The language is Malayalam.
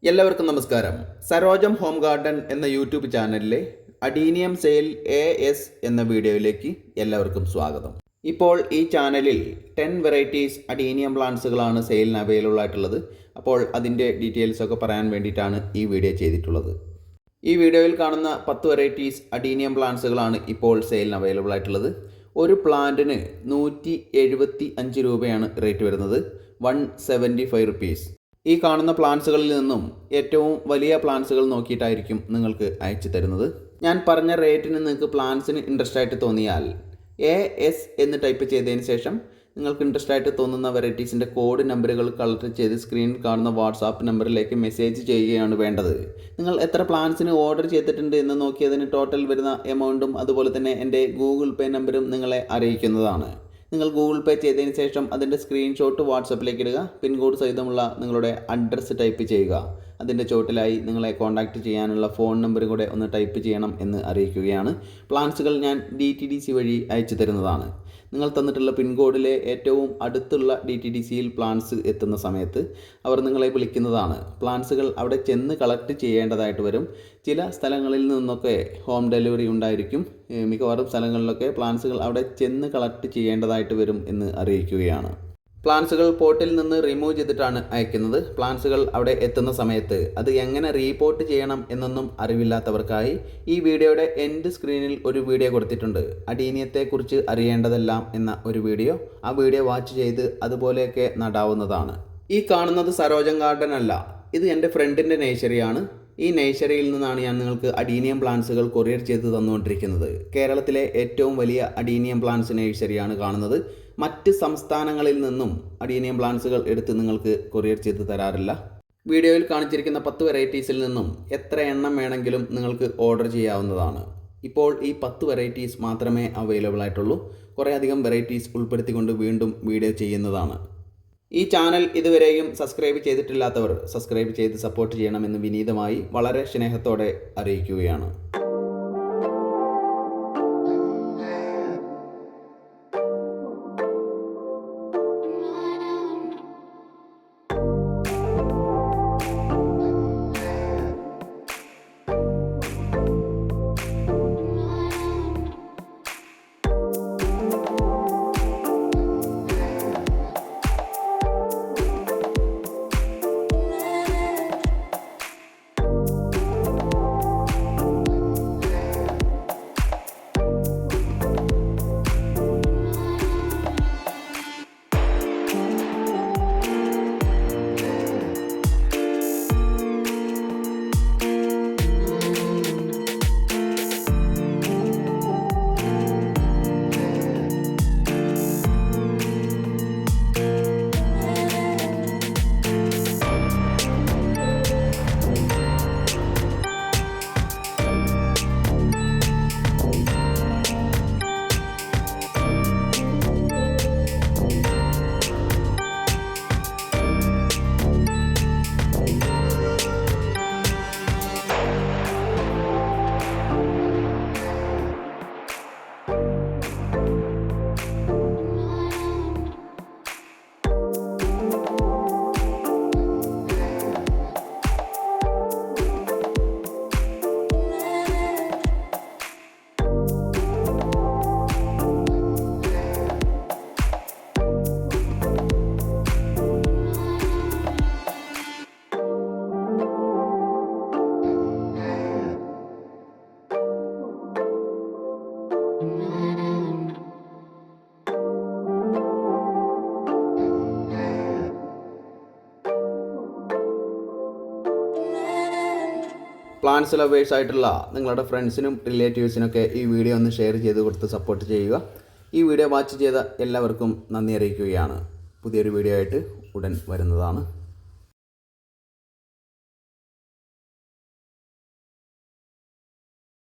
എല്ലാവർക്കും നമസ്കാരം. സരോജം ഹോം ഗാർഡൻ എന്ന യൂട്യൂബ് ചാനലിലെ അഡീനിയം സെയിൽ AS എന്ന വീഡിയോയിലേക്ക് എല്ലാവർക്കും സ്വാഗതം. ഇപ്പോൾ ഈ ചാനലിൽ 10 വെറൈറ്റീസ് അഡീനിയം പ്ലാന്റ്സുകളാണ് സെയിലിന് അവൈലബിൾ ആയിട്ടുള്ളത്. അപ്പോൾ അതിൻ്റെ ഡീറ്റെയിൽസ് ഒക്കെ പറയാൻ വേണ്ടിയിട്ടാണ് ഈ വീഡിയോ ചെയ്തിട്ടുള്ളത്. ഈ വീഡിയോയിൽ കാണുന്ന 10 വെറൈറ്റീസ് അഡീനിയം പ്ലാന്റ്സുകളാണ് ഇപ്പോൾ സെയിലിന് അവൈലബിൾ ആയിട്ടുള്ളത്. ഒരു പ്ലാന്റിന് 175 രൂപയാണ് റേറ്റ് വരുന്നത്, 175 റുപ്പീസ്. ഈ കാണുന്ന പ്ലാന്റ്സുകളിൽ നിന്നും ഏറ്റവും വലിയ പ്ലാന്റ്സുകൾ നോക്കിയിട്ടായിരിക്കും നിങ്ങൾക്ക് അയച്ചു തരുന്നത്. ഞാൻ പറഞ്ഞ റേറ്റിന് നിങ്ങൾക്ക് പ്ലാന്റ്സിന് ഇൻട്രസ്റ്റ് ആയിട്ട് തോന്നിയാൽ AS എന്ന് ടൈപ്പ് ചെയ്തതിന് ശേഷം നിങ്ങൾക്ക് ഇൻട്രസ്റ്റ് ആയിട്ട് തോന്നുന്ന വെറൈറ്റീസിൻ്റെ കോഡ് നമ്പറുകൾ കളക്ട് ചെയ്ത് സ്ക്രീനിൽ കാണുന്ന വാട്സാപ്പ് നമ്പറിലേക്ക് മെസ്സേജ് ചെയ്യുകയാണ് വേണ്ടത്. നിങ്ങൾ എത്ര പ്ലാന്റ്സിന് ഓർഡർ ചെയ്തിട്ടുണ്ട് എന്ന് നോക്കി അതിന് ടോട്ടൽ വരുന്ന എമൗണ്ടും അതുപോലെ തന്നെ എൻ്റെ ഗൂഗിൾ പേ നമ്പറും നിങ്ങളെ അറിയിക്കുന്നതാണ്. നിങ്ങൾ ഗൂഗിൾ പേ ചെയ്തതിന് ശേഷം അതിൻ്റെ സ്ക്രീൻഷോട്ട് വാട്സപ്പിലേക്ക് ഇടുക. പിൻകോഡ് സഹിതമുള്ള നിങ്ങളുടെ അഡ്രസ്സ് ടൈപ്പ് ചെയ്യുക. അതിൻ്റെ ചോട്ടിലായി നിങ്ങളെ കോൺടാക്റ്റ് ചെയ്യാനുള്ള ഫോൺ നമ്പർ കൂടെ ഒന്ന് ടൈപ്പ് ചെയ്യണം എന്ന് അറിയിക്കുകയാണ്. പ്ലാൻസുകൾ ഞാൻ DTDC വഴി അയച്ചു തരുന്നതാണ്. നിങ്ങൾ തന്നിട്ടുള്ള പിൻകോഡിലെ ഏറ്റവും അടുത്തുള്ള DTDCയിൽ പ്ലാൻസ് എത്തുന്ന സമയത്ത് അവർ നിങ്ങളെ വിളിക്കുന്നതാണ്. പ്ലാൻസുകൾ അവിടെ ചെന്ന് കളക്ട് ചെയ്യേണ്ടതായിട്ട് വരും. ചില സ്ഥലങ്ങളിൽ നിന്നൊക്കെ ഹോം ഡെലിവറി ഉണ്ടായിരിക്കും. മിക്കവാറും സ്ഥലങ്ങളിലൊക്കെ പ്ലാൻസുകൾ അവിടെ ചെന്ന് കളക്ട് ചെയ്യേണ്ടതായിട്ട് വരും എന്ന് അറിയിക്കുകയാണ്. പ്ലാന്റ്സുകൾ പോട്ടിൽ നിന്ന് റിമൂവ് ചെയ്തിട്ടാണ് അയക്കുന്നത്. പ്ലാന്റ്സുകൾ അവിടെ എത്തുന്ന സമയത്ത് അത് എങ്ങനെ റീപോർട്ട് ചെയ്യണം എന്നൊന്നും അറിവില്ലാത്തവർക്കായി ഈ വീഡിയോയുടെ എൻഡ് സ്ക്രീനിൽ ഒരു വീഡിയോ കൊടുത്തിട്ടുണ്ട്. അഡീനിയത്തെക്കുറിച്ച് അറിയേണ്ടതെല്ലാം എന്ന ഒരു വീഡിയോ. ആ വീഡിയോ വാച്ച് ചെയ്ത് അതുപോലെയൊക്കെ നടാവുന്നതാണ്. ഈ കാണുന്നത് സരോജം ഗാർഡൻ അല്ല, ഇത് എൻ്റെ ഫ്രണ്ടിൻ്റെ നേഴ്സറിയാണ്. ഈ നേഴ്സറിയിൽ നിന്നാണ് ഞാൻ നിങ്ങൾക്ക് അഡീനിയം പ്ലാന്റ്സുകൾ കൊറിയർ ചെയ്ത് തന്നുകൊണ്ടിരിക്കുന്നത്. കേരളത്തിലെ ഏറ്റവും വലിയ അഡീനിയം പ്ലാന്റ്സ് നേഴ്സറിയാണ് കാണുന്നത്. മറ്റ് സംസ്ഥാനങ്ങളിൽ നിന്നും അഡീനിയം പ്ലാന്റ്സുകൾ എടുത്ത് നിങ്ങൾക്ക് കൊറിയർ ചെയ്ത് തരാറില്ല. വീഡിയോയിൽ കാണിച്ചിരിക്കുന്ന 10 വെറൈറ്റീസിൽ നിന്നും എത്ര എണ്ണം വേണമെങ്കിലും നിങ്ങൾക്ക് ഓർഡർ ചെയ്യാവുന്നതാണ്. ഇപ്പോൾ ഈ 10 വെറൈറ്റീസ് മാത്രമേ അവൈലബിൾ ആയിട്ടുള്ളൂ. കുറേ അധികം വെറൈറ്റീസ് ഉൾപ്പെടുത്തിക്കൊണ്ട് വീണ്ടും വീഡിയോ ചെയ്യുന്നതാണ്. ഈ ചാനൽ ഇതുവരെയും സബ്സ്ക്രൈബ് ചെയ്തിട്ടില്ലാത്തവർ സബ്സ്ക്രൈബ് ചെയ്ത് സപ്പോർട്ട് ചെയ്യണമെന്ന് വിനീതമായി വളരെ സ്നേഹത്തോടെ അറിയിക്കുകയാണ്. പ്ലാന്റ്സ് ലവേഴ്സ് ആയിട്ടുള്ള നിങ്ങളുടെ ഫ്രണ്ട്സിനും റിലേറ്റീവ്സിനൊക്കെ ഈ വീഡിയോ ഒന്ന് ഷെയർ ചെയ്ത് കൊടുത്ത് സപ്പോർട്ട് ചെയ്യുക. ഈ വീഡിയോ വാച്ച് ചെയ്ത എല്ലാവർക്കും നന്ദി അറിയിക്കുകയാണ്. പുതിയൊരു വീഡിയോ ആയിട്ട് ഉടൻ വരുന്നതാണ്.